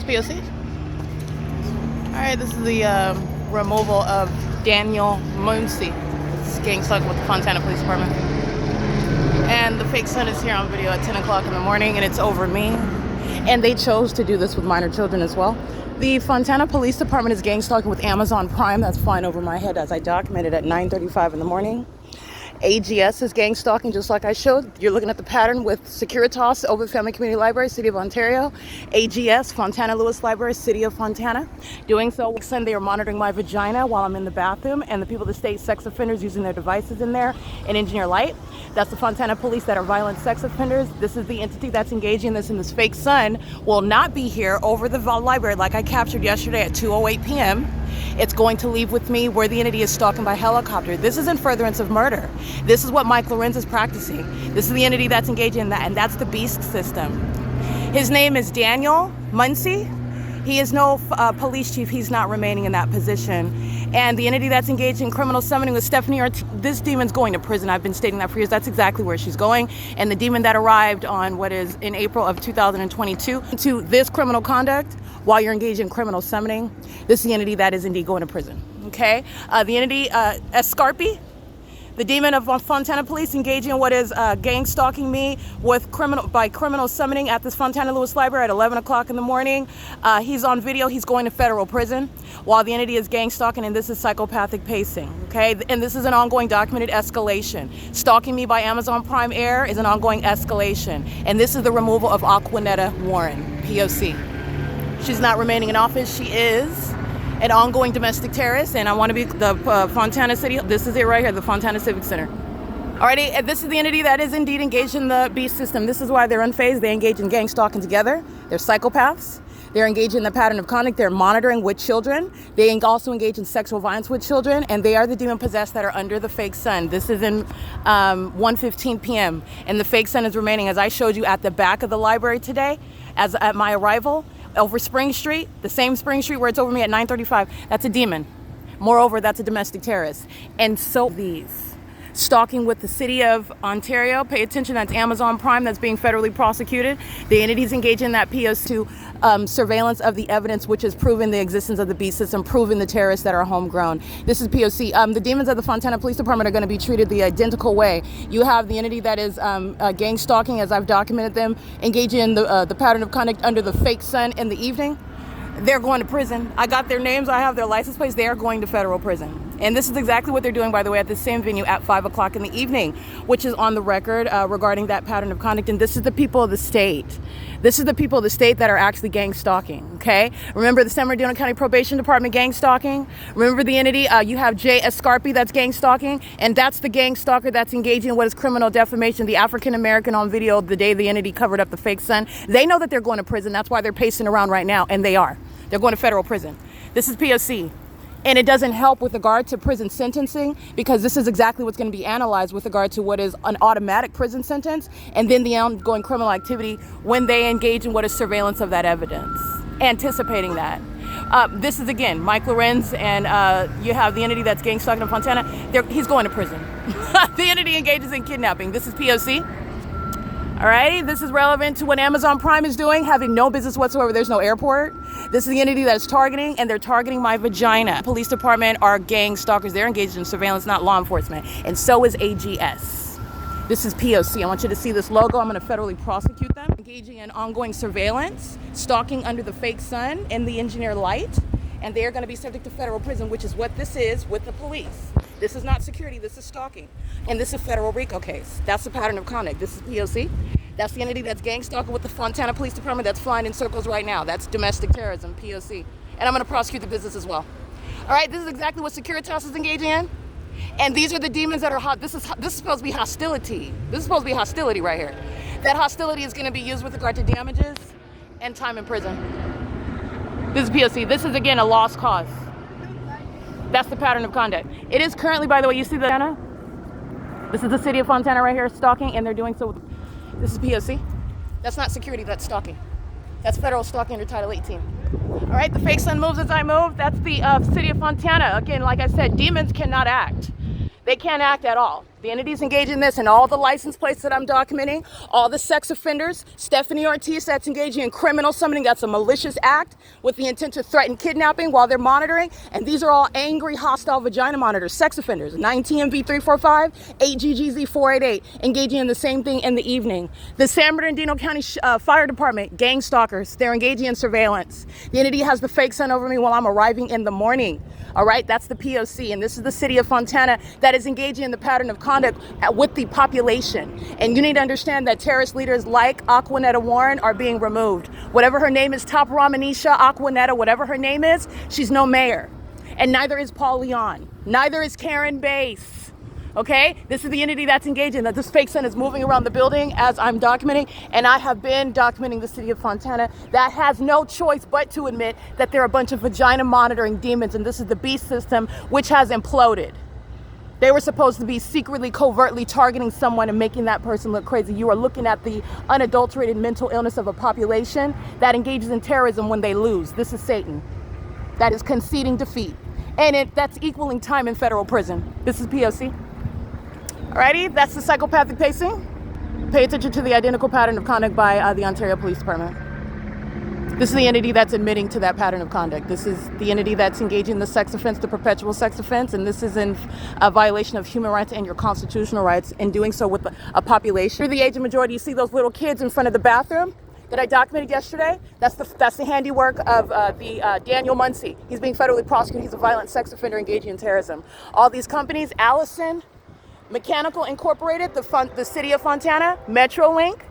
P.O.C. Alright, this is the removal of Daniel Muncie. This is gang stalking with the Fontana Police Department. And the fake son is here on video at 10 o'clock in the morning, and it's over me. And they chose to do this with minor children as well. The Fontana Police Department is gang stalking with Amazon Prime. That's flying over my head as I documented at 9:35 in the morning. AGS is gang stalking just like I showed. You're looking at the pattern with Securitas, Open Family Community Library, City of Ontario. AGS, Fontana Lewis Library, City of Fontana. Doing so, they are monitoring my vagina while I'm in the bathroom, and the people that state sex offenders using their devices in there and engineer light. That's the Fontana Police that are violent sex offenders. This is the entity that's engaging this, and this fake son will not be here over the library like I captured yesterday at 2:08 p.m. It's going to leave with me where the entity is stalking by helicopter. This is in furtherance of murder. This is what Mike Lorenz is practicing. This is the entity that's engaging in that, and that's the beast system. His name is Daniel Muncie. He is no police chief. He's not remaining in that position. And the entity that's engaged in criminal summoning with Stephanie, this demon's going to prison. I've been stating that for years. That's exactly where she's going. And the demon that arrived on what is in April of 2022 to this criminal conduct while you're engaged in criminal summoning, this is the entity that is indeed going to prison. Okay? The entity, Escarpi, the demon of Fontana Police engaging in what is gang stalking me with criminal summoning at this Fontana Lewis Library at 11 o'clock in the morning. He's on video. He's going to federal prison while the entity is gang stalking, and this is psychopathic pacing. Okay, and this is an ongoing documented escalation. Stalking me by Amazon Prime Air is an ongoing escalation, and this is the removal of Aquanetta Warren, P.O.C. She's not remaining in office. She is an ongoing domestic terrorist, and I want to be the Fontana City. This is it right here, the Fontana Civic Center. Alrighty, and this is the entity that is indeed engaged in the beast system. This is why they're unfazed. They engage in gang stalking together. They're psychopaths. They're engaged in the pattern of conduct. They're monitoring with children. They also engage in sexual violence with children, and they are the demon possessed that are under the fake sun. This is in 1:15 p.m. and the fake sun is remaining, as I showed you, at the back of the library today, as at my arrival. Over Spring Street, the same Spring Street where it's over me at 9:35, that's a demon. Moreover, that's a domestic terrorist. And so these stalking with the City of Ontario, pay attention, that's Amazon Prime that's being federally prosecuted. The entities engaged in that P.O.C. to surveillance of the evidence which has proven the existence of the beast system, proven the terrorists that are homegrown. This is P.O.C. The demons of the Fontana Police Department are going to be treated the identical way. You have the entity that is gang stalking, as I've documented them, engaging in the pattern of conduct under the fake sun in the evening. They're going to prison. I got their names. I have their license plates. They are going to federal prison. And this is exactly what they're doing, by the way, at the same venue at 5 o'clock in the evening, which is on the record regarding that pattern of conduct. And this is the people of the state. This is the people of the state that are actually gang stalking, okay? Remember the San Bernardino County Probation Department gang stalking? Remember the entity, you have Jay Escarpi that's gang stalking, and that's the gang stalker that's engaging in what is criminal defamation, the African-American on video the day the entity covered up the fake son. They know that they're going to prison. That's why they're pacing around right now, and they are. They're going to federal prison. This is P.O.C. And it doesn't help with regard to prison sentencing, because this is exactly what's going to be analyzed with regard to what is an automatic prison sentence and then the ongoing criminal activity when they engage in what is surveillance of that evidence, anticipating that. This is, again, Mike Lorenz, and you have the entity that's gang stalking in Fontana. He's going to prison. The entity engages in kidnapping. This is P.O.C. Alrighty, this is relevant to what Amazon Prime is doing, having no business whatsoever. There's no airport. This is the entity that is targeting, and they're targeting my vagina. Police department are gang stalkers. They're engaged in surveillance, not law enforcement. And so is AGS. This is P.O.C. I want you to see this logo. I'm going to federally prosecute them. Engaging in ongoing surveillance, stalking under the fake sun and the engineer light. And they are going to be subject to federal prison, which is what this is with the police. This is not security, this is stalking. And this is a federal RICO case. That's the pattern of conduct. This is P.O.C. That's the entity that's gang stalking with the Fontana Police Department that's flying in circles right now. That's domestic terrorism, P.O.C. And I'm going to prosecute the business as well. All right, this is exactly what Securitas is engaging in. And these are the demons that are hot. This is supposed to be hostility. This is supposed to be hostility right here. That hostility is going to be used with regard to damages and time in prison. This is P.O.C. This is, again, a lost cause. That's the pattern of conduct. It is currently, by the way, you see the Fontana? This is the City of Fontana right here stalking, and they're doing so with, this is P.O.C. That's not security, that's stalking. That's federal stalking under Title 18. All right, the fake sun moves as I move. That's the City of Fontana. Again, like I said, demons cannot act. They can't act at all. The entities engaged in this and all the license plates that I'm documenting, all the sex offenders, Stephanie Ortiz that's engaging in criminal summoning, that's a malicious act with the intent to threaten kidnapping while they're monitoring. And these are all angry, hostile vagina monitors, sex offenders, 9TMV345, 8GGZ488, engaging in the same thing in the evening. The San Bernardino County Fire Department, gang stalkers, they're engaging in surveillance. The entity has the fake sun over me while I'm arriving in the morning. All right, that's the P.O.C. And this is the city of Fontana that is engaging in the pattern of conduct with the population. And you need to understand that terrorist leaders like Aquanetta Warren are being removed. Whatever her name is, Top Ramanisha Aquanetta, whatever her name is, she's no mayor. And neither is Paul Leon. Neither is Karen Bass. Okay, this is the entity that's engaging, that this fake sun is moving around the building as I'm documenting, and I have been documenting the city of Fontana that has no choice but to admit that there are a bunch of vagina monitoring demons, and this is the beast system which has imploded. They were supposed to be secretly, covertly targeting someone and making that person look crazy. You are looking at the unadulterated mental illness of a population that engages in terrorism when they lose. This is Satan. That is conceding defeat. And that's equaling time in federal prison. This is P.O.C. Alrighty, that's the psychopathic pacing. Pay attention to the identical pattern of conduct by the Ontario Police Department. This is the entity that's admitting to that pattern of conduct. This is the entity that's engaging in the sex offense, the perpetual sex offense, and this is in a violation of human rights and your constitutional rights, in doing so with a population. Through the age of majority, you see those little kids in front of the bathroom that I documented yesterday. That's the handiwork of Daniel Muncie. He's being federally prosecuted. He's a violent sex offender engaging in terrorism. All these companies, Allison Mechanical Incorporated, the city of Fontana, MetroLink.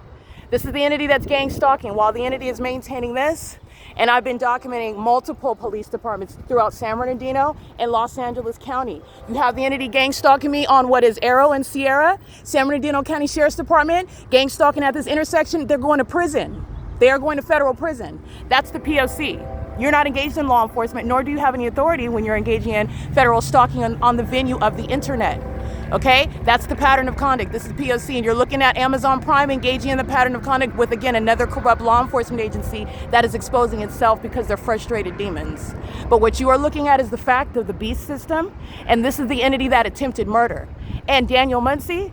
This is the entity that's gang stalking while the entity is maintaining this. And I've been documenting multiple police departments throughout San Bernardino and Los Angeles County. You have the entity gang stalking me on what is Arrow and Sierra. San Bernardino County Sheriff's Department, gang stalking at this intersection. They're going to prison. They are going to federal prison. That's the P.O.C. You're not engaged in law enforcement, nor do you have any authority when you're engaging in federal stalking on the venue of the internet. Okay, that's the pattern of conduct. This is P.O.C. and you're looking at Amazon Prime engaging in the pattern of conduct with, again, another corrupt law enforcement agency that is exposing itself because they're frustrated demons. But what you are looking at is the fact of the beast system, and this is the entity that attempted murder. And Daniel Muncie,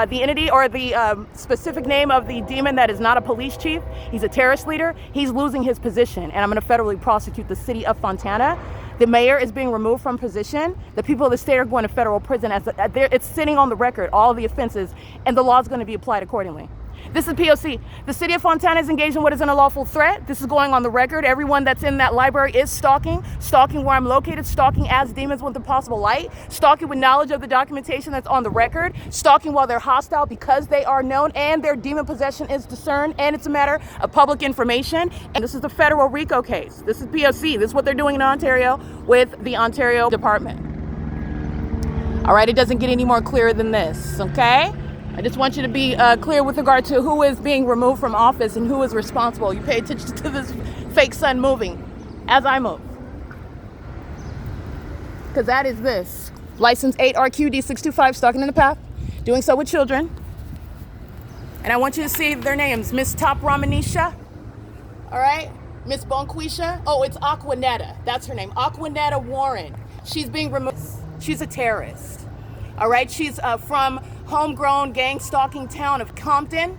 the entity or the specific name of the demon that is not a police chief, he's a terrorist leader, he's losing his position, and I'm going to federally prosecute the city of Fontana. The mayor is being removed from position. The people of the state are going to federal prison. It's sitting on the record, all of the offenses, and the law is going to be applied accordingly. This is P.O.C. The city of Fontana is engaged in what is an unlawful threat. This is going on the record. Everyone that's in that library is stalking where I'm located, stalking as demons with impossible light, stalking with knowledge of the documentation that's on the record, stalking while they're hostile because they are known and their demon possession is discerned, and it's a matter of public information. And this is the federal RICO case. This is P.O.C. This is what they're doing in Ontario with the Ontario Department. All right, it doesn't get any more clear than this, okay? I just want you to be clear with regard to who is being removed from office and who is responsible. You pay attention to this fake sun moving as I move. Because that is this. License 8RQD625, stalking in the path, doing so with children. And I want you to see their names. Miss Top Ramanisha, all right? Miss Bonquisha, oh, it's Aquanetta. That's her name, Aquanetta Warren. She's being removed. She's a terrorist, all right? She's from homegrown gang stalking town of Compton,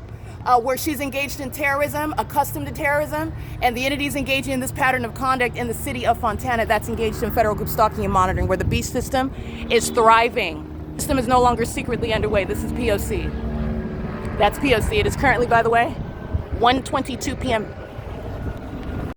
where she's engaged in terrorism, accustomed to terrorism, and the entities engaging in this pattern of conduct in the city of Fontana that's engaged in federal group stalking and monitoring, where the beast system is thriving. The system is no longer secretly underway. This is P.O.C. That's P.O.C. It is currently, by the way, 1:22 p.m.